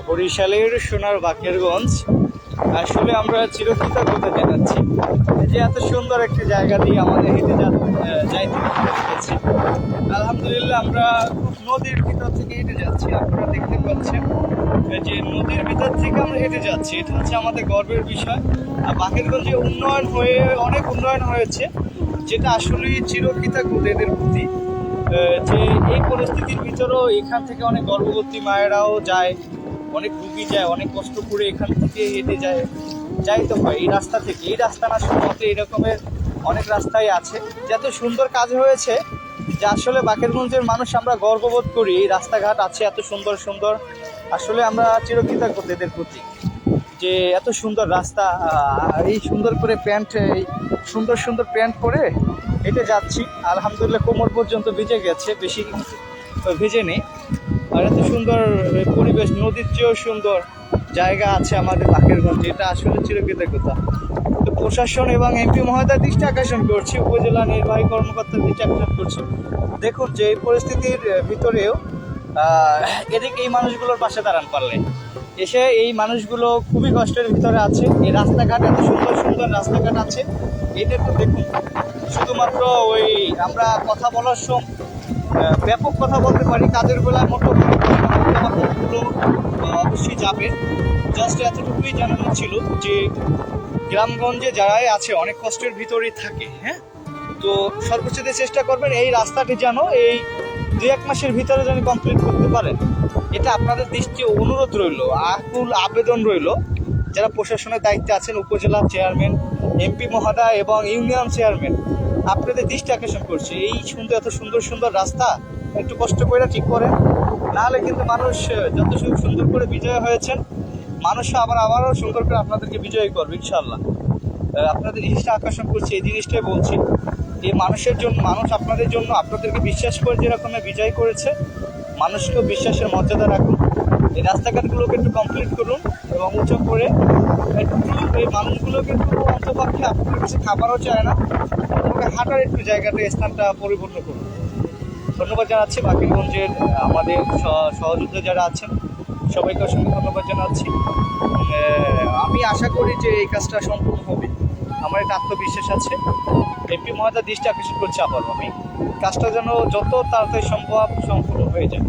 বরিশালের সোনার বাকেরগঞ্জ। আসলে আমরা চিরকৃতজ্ঞতা জানাচ্ছি যে এত সুন্দর একটি জায়গা দিয়ে আমাদের হেঁটে যাইতে পেরেছি। আলহামদুলিল্লাহ, আমরা নদীর ভিতর থেকে হেঁটে যাচ্ছি। আপনারা দেখতে পাচ্ছেন যে নদীর ভিতর থেকে আমরা হেঁটে যাচ্ছি, এটা হচ্ছে আমাদের গর্বের বিষয়। আর বাকেরগঞ্জে অনেক উন্নয়ন হয়েছে, যেটা আসলেই চিরকৃতজ্ঞতা এদের প্রতি। যে এই পরিস্থিতির ভিতরেও এখান থেকে অনেক গর্ভবতী মায়েরাও যায়, অনেক রুগী যায়, অনেক কষ্ট করে এখান থেকে হেঁটে যাইতে হয় এই রাস্তা থেকে। এই রাস্তা না, শুধুমাত্র এরকমের অনেক রাস্তাই আছে। যত সুন্দর কাজ হয়েছে যে আসলে বাকেরগঞ্জের মানুষ আমরা গর্ববোধ করি, এই রাস্তাঘাট আছে এত সুন্দর সুন্দর। আসলে আমরা চিরকৃতজ্ঞ এদের প্রতি যে এত সুন্দর রাস্তা, এই সুন্দর করে সুন্দর সুন্দর প্যান্ট পরে হেঁটে যাচ্ছি। আলহামদুলিল্লাহ, কোমর পর্যন্ত ভিজে গেছে, বেশি ভিজে নেই। আর এত সুন্দর পরিবেশ, নদীর চেয়েও সুন্দর জায়গা আছে আমাদের বাকেরগঞ্জে, এটা আসলে চিরকৃতজ্ঞতা। তো প্রশাসন এবং এমপি মহোদয়ের দৃষ্টি আকর্ষণ করছি, উপজেলা নির্বাহী কর্মকর্তার দৃষ্টি আকর্ষণ করছি। দেখুন যে এই পরিস্থিতির ভিতরেও এদিকে এই মানুষগুলোর পাশে দাঁড়ান পারলে। এসে এই মানুষগুলো খুবই কষ্টের ভিতরে আছে। এই রাস্তাঘাট, এত সুন্দর সুন্দর রাস্তাঘাট আছে, এটা একটু দেখুন। শুধুমাত্র আমরা কথা বলার সময় ব্যাপক কথা বলতে পারি, কাজের বেলায় মোটামুটিগুলো অবশ্যই যাবে। জাস্ট এতটুকুই জানানো ছিল যে গ্রামগঞ্জে যারাই আছে অনেক কষ্টের ভিতরেই থাকে। হ্যাঁ, তো সর্বোচ্চ চেষ্টা করবেন এই রাস্তাটি যেন এই 2-1 মাসের ভিতরে যেন কমপ্লিট করতে পারেন। এটা আপনাদের দৃষ্টি অনুরোধ রইল, আকুল আবেদন রইল। যারা প্রশাসনের দায়িত্বে আছেন, উপজেলা চেয়ারম্যান, এমপি মহোদয় এবং ইউনিয়ন চেয়ারম্যান, আপনাদের দৃষ্টি আকর্ষণ করছে এই এত সুন্দর সুন্দর রাস্তা একটু কষ্ট করে ঠিক করেন। নাহলে কিন্তু মানুষ যত সুন্দর করে বিজয় হয়েছেন, মানুষ আবারও সুন্দর করে আপনাদেরকে বিজয়ী করবে ইনশাল্লাহ। আপনাদের দৃষ্টি আকর্ষণ করছে, এই জিনিসটাই বলছি। এই মানুষ আপনাদের জন্য, আপনাদেরকে বিশ্বাস করে যেরকমের বিজয় করেছে, মানুষকেও বিশ্বাসের মর্যাদা রাখুন। এই রাস্তাঘাটগুলোকে একটু কমপ্লিট করুন এবং উঁচু করে একটু এই মানুষগুলো কিন্তু অন্তপক্ষে আপনাদের কাছে খাবারও চায় না, হাঁটার একটু জায়গাটা, স্থানটা পরিপূর্ণ করুন। ধন্যবাদ জানাচ্ছি বাকেরগঞ্জের আমাদের সহযোদ্ধা যারা আছেন, সবাইকে অসংখ্য ধন্যবাদ জানাচ্ছি। আমি আশা করি যে এই কাজটা সম্পূর্ণ হবে, আমার একটা আত্মবিশ্বাস আছে। এমপি মহোদয় দৃষ্টি আকর্ষণ করছে আবারও, আমি কাজটা যেন যত তাড়াতাড়ি সম্ভব সম্পূর্ণ হয়ে যায়।